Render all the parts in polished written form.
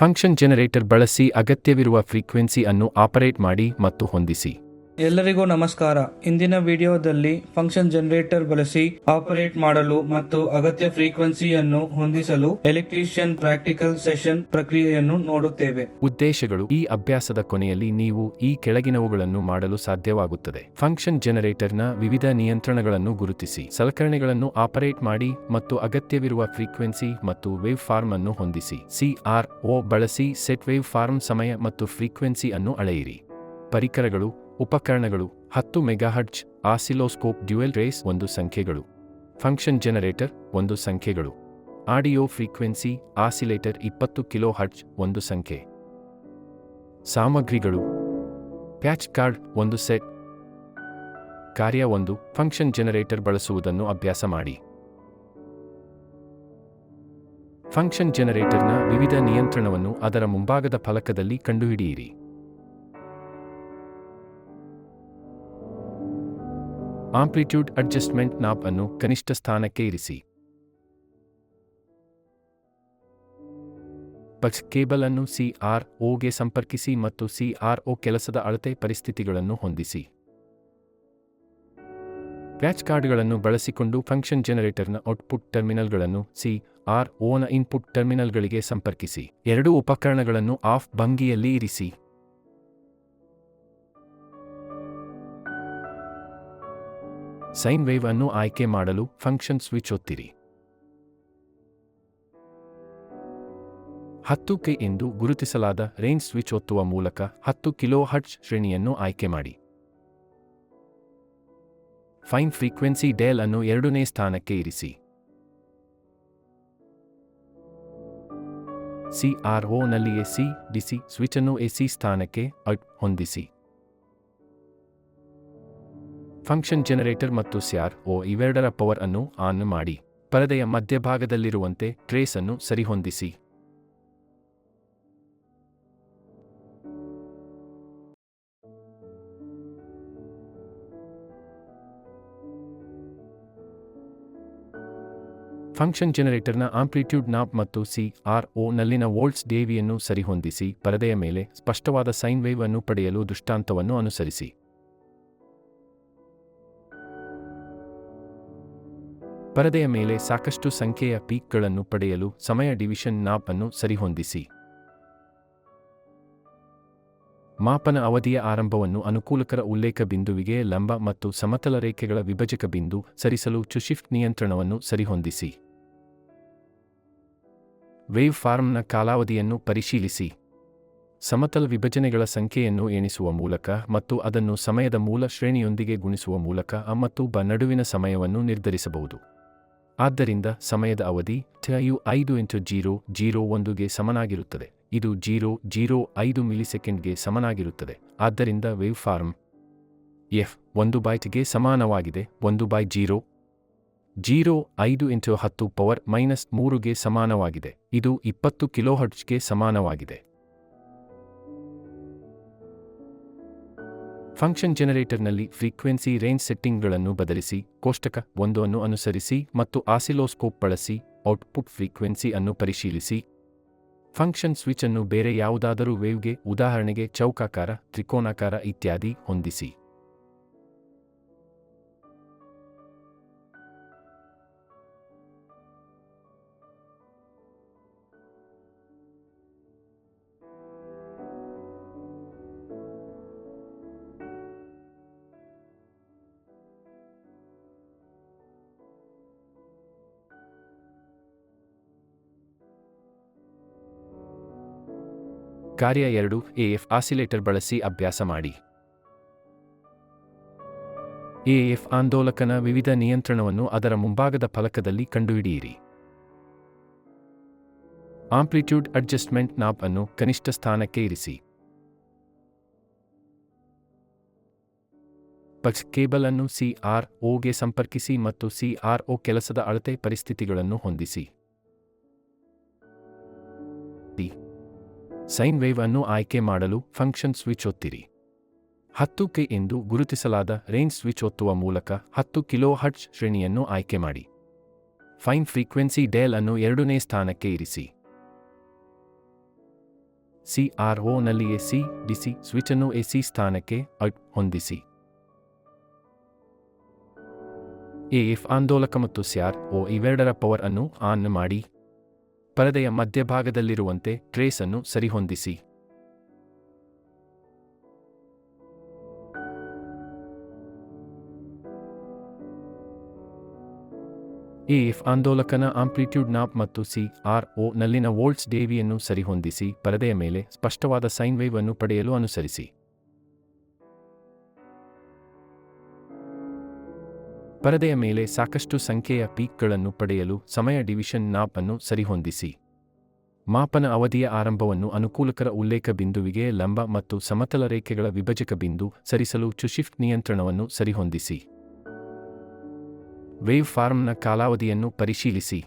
Function generator ಬಳಸಿ ಅಗತ್ಯವಿರುವ frequency ಅನ್ನು ಆಪರೇಟ್ ಮಾಡಿ ಮತ್ತು ಹೊಂದಿಸಿ. ಎಲ್ಲರಿಗೂ ನಮಸ್ಕಾರ. ಇಂದಿನ ವಿಡಿಯೋದಲ್ಲಿ ಫಂಕ್ಷನ್ ಜನರೇಟರ್ ಬಳಸಿ ಆಪರೇಟ್ ಮಾಡಲು ಮತ್ತು ಅಗತ್ಯ ಫ್ರೀಕ್ವೆನ್ಸಿಯನ್ನು ಹೊಂದಿಸಲು ಎಲೆಕ್ಟ್ರಿಷಿಯನ್ ಪ್ರಾಕ್ಟಿಕಲ್ ಸೆಷನ್ ಪ್ರಕ್ರಿಯೆಯನ್ನು ನೋಡುತ್ತೇವೆ. ಉದ್ದೇಶಗಳು: ಈ ಅಭ್ಯಾಸದ ಕೊನೆಯಲ್ಲಿ ನೀವು ಈ ಕೆಳಗಿನವುಗಳನ್ನು ಮಾಡಲು ಸಾಧ್ಯವಾಗುತ್ತದೆ. ಫಂಕ್ಷನ್ ಜನರೇಟರ್ನ ವಿವಿಧ ನಿಯಂತ್ರಣಗಳನ್ನು ಗುರುತಿಸಿ, ಸಲಕರಣೆಗಳನ್ನು ಆಪರೇಟ್ ಮಾಡಿ ಮತ್ತು ಅಗತ್ಯವಿರುವ ಫ್ರೀಕ್ವೆನ್ಸಿ ಮತ್ತು ವೇವ್ ಫಾರ್ಮ್ ಅನ್ನು ಹೊಂದಿಸಿ. CRO ಬಳಸಿ ಸೆಟ್ ವೇವ್ ಫಾರ್ಮ್ ಸಮಯ ಮತ್ತು ಫ್ರೀಕ್ವೆನ್ಸಿ ಅನ್ನು ಅಳೆಯಿರಿ. ಪರಿಕರಗಳು: ಉಪಕರಣಗಳು 10 ಮೆಗಾಹರ್ಟ್ಜ್ ಆಸಿಲೋಸ್ಕೋಪ್, ಡ್ಯುಯಲ್ ರೇಸ್ 1 ಸಂಖ್ಯೆಗಳು, ಫಂಕ್ಷನ್ ಜನರೇಟರ್ 1 ಸಂಖ್ಯೆಗಳು, ಆಡಿಯೋ ಫ್ರೀಕ್ವೆನ್ಸಿ ಆಸಿಲೇಟರ್ 20 ಕಿಲೋಹರ್ಟ್ಜ್ 1 ಸಂಖ್ಯೆ. ಸಾಮಗ್ರಿಗಳು: ಪ್ಯಾಚ್ ಕಾರ್ಡ್ 1 ಸೆಟ್. ಕಾರ್ಯ 1. ಫಂಕ್ಷನ್ ಜನರೇಟರ್ ಬಳಸುವುದನ್ನು ಅಭ್ಯಾಸ ಮಾಡಿ. ಫಂಕ್ಷನ್ ಜನರೇಟರ್ನ ವಿವಿಧ ನಿಯಂತ್ರಣವನ್ನು ಅದರ ಮುಂಭಾಗದ ಫಲಕದಲ್ಲಿ ಕಂಡುಹಿಡಿಯಿರಿ. ಆಂಪ್ಲಿಟ್ಯೂಡ್ ಅಡ್ಜಸ್ಟ್ಮೆಂಟ್ ನಾಬ್ ಅನ್ನು ಕನಿಷ್ಠ ಸ್ಥಾನಕ್ಕೆ ಇರಿಸಿ. ಪಕ್ಸ್ ಕೇಬಲ್ ಅನ್ನು CROಗೆ ಸಂಪರ್ಕಿಸಿ ಮತ್ತು CRO ಕೆಲಸದ ಅಳತೆ ಪರಿಸ್ಥಿತಿಗಳನ್ನು ಹೊಂದಿಸಿ. ಪ್ಯಾಚ್ ಕಾರ್ಡ್ಗಳನ್ನು ಬಳಸಿಕೊಂಡು ಫಂಕ್ಷನ್ ಜನರೇಟರ್ನ ಔಟ್ಪುಟ್ ಟರ್ಮಿನಲ್ಗಳನ್ನು CROನ ಇನ್ಪುಟ್ ಟರ್ಮಿನಲ್ಗಳಿಗೆ ಸಂಪರ್ಕಿಸಿ. 2 ಉಪಕರಣಗಳನ್ನು ಆಫ್ ಭಂಗಿಯಲ್ಲಿ ಇರಿಸಿ. ಸೈನ್ ವೇವ್ ಅನ್ನು ಆಯ್ಕೆ ಮಾಡಲು ಫಂಕ್ಷನ್ ಸ್ವಿಚ್ ಒತ್ತಿರಿ. 10K ಎಂದು ಗುರುತಿಸಲಾದ ರೇಂಜ್ ಸ್ವಿಚ್ ಒತ್ತುವ ಮೂಲಕ 10 ಕಿಲೋಹರ್ಟ್ಜ್ ಶ್ರೇಣಿಯನ್ನು ಆಯ್ಕೆ ಮಾಡಿ. ಫೈನ್ ಫ್ರೀಕ್ವೆನ್ಸಿ ಡಯಲ್ ಅನ್ನು 2ನೇ ಸ್ಥಾನಕ್ಕೆ ಇರಿಸಿ. CROನಲ್ಲಿ AC DC ಸ್ವಿಚ್ ಅನ್ನು AC ಸ್ಥಾನಕ್ಕೆ ಹೊಂದಿಸಿ. ಫಂಕ್ಷನ್ ಜನರೇಟರ್ ಮತ್ತು CRO ಇವೆರಡರ ಪವರ್ ಅನ್ನು ಆನ್ ಮಾಡಿ. ಪರದೆಯ ಮಧ್ಯಭಾಗದಲ್ಲಿರುವಂತೆ ಟ್ರೇಸ್ ಅನ್ನು ಸರಿಹೊಂದಿಸಿ. ಫಂಕ್ಷನ್ ಜನರೇಟರ್ನ ಆಂಪ್ಲಿಟ್ಯೂಡ್ ನಾಬ್ ಮತ್ತು CROನಲ್ಲಿನ ವೋಲ್ಟ್ಸ್ ದೇವಿಯನ್ನು ಸರಿಹೊಂದಿಸಿ. ಪರದೆಯ ಮೇಲೆ ಸ್ಪಷ್ಟವಾದ ಸೈನ್ ವೇವ್ ಅನ್ನು ಪಡೆಯಲು ದೃಷ್ಟಾಂತವನ್ನು ಅನುಸರಿಸಿ. ಪರದೆಯ ಮೇಲೆ ಸಾಕಷ್ಟು ಸಂಖ್ಯೆಯ ಪೀಕ್ಗಳನ್ನು ಪಡೆಯಲು ಸಮಯ ಡಿವಿಷನ್ ನಾಬ್ ಅನ್ನು ಸರಿಹೊಂದಿಸಿ. ಮಾಪನ ಅವಧಿಯ ಆರಂಭವನ್ನು ಅನುಕೂಲಕರ ಉಲ್ಲೇಖ ಬಿಂದುವಿಗೆ ಲಂಬ ಮತ್ತು ಸಮತಲ ರೇಖೆಗಳ ವಿಭಜಕ ಬಿಂದು ಸರಿಸಲು ಶಿಫ್ಟ್ ನಿಯಂತ್ರಣವನ್ನು ಸರಿಹೊಂದಿಸಿ. ವೇವ್ ಫಾರ್ಮ್ನ ಕಾಲಾವಧಿಯನ್ನು ಪರಿಶೀಲಿಸಿ. ಸಮತಲ ವಿಭಜನೆಗಳ ಸಂಖ್ಯೆಯನ್ನು ಎಣಿಸುವ ಮೂಲಕ ಮತ್ತು ಅದನ್ನು ಸಮಯದ ಮೂಲ ಶ್ರೇಣಿಯೊಂದಿಗೆ ಗುಣಿಸುವ ಮೂಲಕ ಮತ್ತು ನಡುವಿನ ಸಮಯವನ್ನು ನಿರ್ಧರಿಸಬಹುದು. ಆದ್ದರಿಂದ ಸಮಯದ ಅವಧಿ T5 001ಗೆ ಸಮನಾಗಿರುತ್ತದೆ. ಇದು 005 ಮಿಲಿಸೆಕೆಂಡ್ಗೆ ಸಮನಾಗಿರುತ್ತದೆ. ಆದ್ದರಿಂದ ವೇವ್ ಫಾರ್ಮ್ F 1 ಬೈಟ್ಗೆ ಸಮಾನವಾಗಿದೆ. 1/0 05 × 10⁻³ ಸಮಾನವಾಗಿದೆ. ಇದು 20 ಕಿಲೋಹರ್ಟ್ಜ್ಗೆ ಸಮಾನವಾಗಿದೆ. ಫಂಕ್ಷನ್ ಜನರೇಟರ್ನಲ್ಲಿ ಫ್ರೀಕ್ವೆನ್ಸಿ ರೇಂಜ್ ಸೆಟ್ಟಿಂಗ್ಗಳನ್ನು ಬದಲಿಸಿ. ಕೋಷ್ಟಕ 1 ಅನ್ನು ಅನುಸರಿಸಿ ಮತ್ತು ಆಸಿಲೋಸ್ಕೋಪ್ ಬಳಸಿ ಔಟ್ಪುಟ್ ಫ್ರೀಕ್ವೆನ್ಸಿ ಅನ್ನು ಪರಿಶೀಲಿಸಿ. ಫಂಕ್ಷನ್ ಸ್ವಿಚ್ ಅನ್ನು ಬೇರೆ ಯಾವುದಾದರೂ ವೇವ್ಗೆ, ಉದಾಹರಣೆಗೆ ಚೌಕಾಕಾರ, ತ್ರಿಕೋನಾಕಾರ ಇತ್ಯಾದಿ ಹೊಂದಿಸಿ. ಕಾರ್ಯ 2. AF ಆಸಿಲೇಟರ್ ಬಳಸಿ ಅಭ್ಯಾಸ ಮಾಡಿ. AF ಆಂದೋಲಕನ ವಿವಿಧ ನಿಯಂತ್ರಣವನ್ನು ಅದರ ಮುಂಭಾಗದ ಫಲಕದಲ್ಲಿ ಕಂಡುಹಿಡಿಯಿರಿ. ಆಂಪ್ಲಿಟ್ಯೂಡ್ ಅಡ್ಜಸ್ಟ್ಮೆಂಟ್ ನಾಬ್ ಅನ್ನು ಕನಿಷ್ಠ ಸ್ಥಾನಕ್ಕೆ ಇರಿಸಿ. ಪಕ್ಸ್ ಕೇಬಲ್ ಅನ್ನು CROಗೆ ಸಂಪರ್ಕಿಸಿ ಮತ್ತು CRO ಕೆಲಸದ ಅಳತೆ ಪರಿಸ್ಥಿತಿಗಳನ್ನು ಹೊಂದಿಸಿ. ಸೈನ್ ವೇವ್ ಅನ್ನು ಆಯ್ಕೆ ಮಾಡಲು ಫಂಕ್ಷನ್ ಸ್ವಿಚ್ ಒತ್ತಿರಿ. 10K ಎಂದು ಗುರುತಿಸಲಾದ ರೇಂಜ್ ಸ್ವಿಚ್ ಒತ್ತುವ ಮೂಲಕ 10 ಕಿಲೋಹರ್ಟ್ಜ್ ಶ್ರೇಣಿಯನ್ನು ಆಯ್ಕೆ ಮಾಡಿ. ಫೈನ್ ಫ್ರೀಕ್ವೆನ್ಸಿ ಡಯಲ್ ಅನ್ನು 2ನೇ ಸ್ಥಾನಕ್ಕೆ ಇರಿಸಿ. CRO ನಲ್ಲಿ AC DC ಸ್ವಿಚ್ ಅನ್ನು AC ಸ್ಥಾನಕ್ಕೆ ಹೊಂದಿಸಿ. AF ಆಂದೋಲಕ ಮತ್ತು CRO ಇವೆರಡರ ಪವರ್ ಅನ್ನು ಆನ್ ಮಾಡಿ. ಪರದೆಯ ಮಧ್ಯಭಾಗದಲ್ಲಿರುವಂತೆ ಟ್ರೇಸ್ ಅನ್ನು ಸರಿಹೊಂದಿಸಿ. AF ಆಂದೋಲಕನ ಆಂಪ್ಲಿಟ್ಯೂಡ್ ನಾಬ್ ಮತ್ತು CRO ನಲ್ಲಿನ ವೋಲ್ಟ್ಸ್ ಡಿವಿಯನ್ನು ಸರಿಹೊಂದಿಸಿ. ಪರದೆಯ ಮೇಲೆ ಸ್ಪಷ್ಟವಾದ ಸೈನ್ ವೇವ್ ಅನ್ನು ಪಡೆಯಲು ಅನುಸರಿಸಿ. ಪರದೆಯ ಮೇಲೆ ಸಾಕಷ್ಟು ಸಂಖ್ಯೆಯ ಪೀಕ್ಗಳನ್ನು ಪಡೆಯಲು ಸಮಯ ಡಿವಿಷನ್ ನಾಬ್ ಅನ್ನು ಸರಿಹೊಂದಿಸಿ. ಮಾಪನ ಅವಧಿಯ ಆರಂಭವನ್ನು ಅನುಕೂಲಕರ ಉಲ್ಲೇಖ ಬಿಂದುವಿಗೆ ಲಂಬ ಮತ್ತು ಸಮತಲ ರೇಖೆಗಳ ವಿಭಜಕ ಬಿಂದು ಸರಿಸಲು ಶಿಫ್ಟ್ ನಿಯಂತ್ರಣವನ್ನು ಸರಿಹೊಂದಿಸಿ. ವೇವ್ ಫಾರ್ಮ್ನ ಕಾಲಾವಧಿಯನ್ನು ಪರಿಶೀಲಿಸಿ.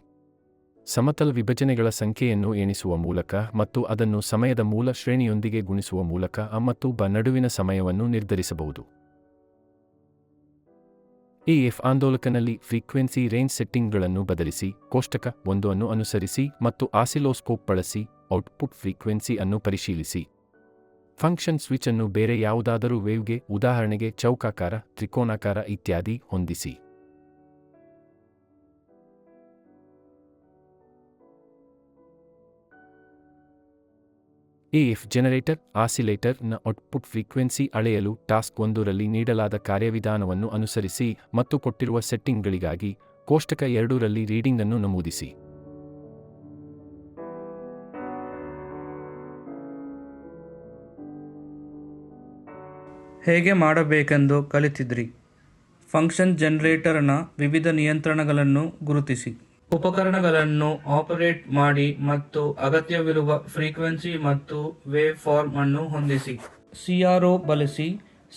ಸಮತಲ ವಿಭಜನೆಗಳ ಸಂಖ್ಯೆಯನ್ನು ಎಣಿಸುವ ಮೂಲಕ ಮತ್ತು ಅದನ್ನು ಸಮಯದ ಮೂಲ ಶ್ರೇಣಿಯೊಂದಿಗೆ ಗುಣಿಸುವ ಮೂಲಕ ಮತ್ತು ನಡುವಿನ ಸಮಯವನ್ನು ನಿರ್ಧರಿಸಬಹುದು. AF ಆಂದೋಲಕನಲ್ಲಿ ಫ್ರೀಕ್ವೆನ್ಸಿ ರೇಂಜ್ ಸೆಟ್ಟಿಂಗ್ಗಳನ್ನು ಬದಲಿಸಿ. ಕೋಷ್ಟಕ 1 ಅನ್ನು ಅನುಸರಿಸಿ ಮತ್ತು ಆಸಿಲೋಸ್ಕೋಪ್ ಬಳಸಿ ಔಟ್ಪುಟ್ ಫ್ರೀಕ್ವೆನ್ಸಿ ಅನ್ನು ಪರಿಶೀಲಿಸಿ. ಫಂಕ್ಷನ್ ಸ್ವಿಚ್ ಅನ್ನು ಬೇರೆ ಯಾವುದಾದರೂ ವೇವ್ಗೆ, ಉದಾಹರಣೆಗೆ ಚೌಕಾಕಾರ, ತ್ರಿಕೋನಾಕಾರ ಇತ್ಯಾದಿ ಹೊಂದಿಸಿ. AF ಜನರೇಟರ್ ಆಸಿಲೇಟರ್ ನ ಔಟ್ಪುಟ್ ಫ್ರೀಕ್ವೆನ್ಸಿ ಅಳೆಯಲು ಟಾಸ್ಕ್ 1 ರಲ್ಲಿ ನೀಡಲಾದ ಕಾರ್ಯವಿಧಾನವನ್ನು ಅನುಸರಿಸಿ ಮತ್ತು ಕೊಟ್ಟಿರುವ ಸೆಟ್ಟಿಂಗ್ಗಳಿಗಾಗಿ ಕೋಷ್ಟಕ 2 ರಲ್ಲಿ ರೀಡಿಂಗ್ ಅನ್ನು ನಮೂದಿಸಿ. ಹೇಗೆ ಮಾಡಬೇಕೆಂದು ಕಲಿತಿದ್ರಿ. ಫಂಕ್ಷನ್ ಜನರೇಟರ್ನ ವಿವಿಧ ನಿಯಂತ್ರಣಗಳನ್ನು ಗುರುತಿಸಿ. ಉಪಕರಣಗಳನ್ನು ಆಪರೇಟ್ ಮಾಡಿ ಮತ್ತು ಅಗತ್ಯವಿರುವ ಫ್ರೀಕ್ವೆನ್ಸಿ ಮತ್ತು ವೇವ್ ಫಾರ್ಮ್ ಅನ್ನು ಹೊಂದಿಸಿ. CRO ಬಳಸಿ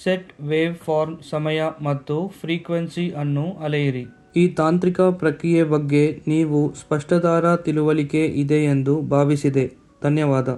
ಸೆಟ್ ವೇವ್ ಫಾರ್ಮ್, ಸಮಯ ಮತ್ತು ಫ್ರೀಕ್ವೆನ್ಸಿ ಅನ್ನು ಅಳೆಯಿರಿ. ಈ ತಾಂತ್ರಿಕ ಪ್ರಕ್ರಿಯೆ ಬಗ್ಗೆ ನೀವು ಸ್ಪಷ್ಟವಾದ ತಿಳುವಳಿಕೆ ಇದೆ ಎಂದು ಭಾವಿಸಿದೆ. ಧನ್ಯವಾದ.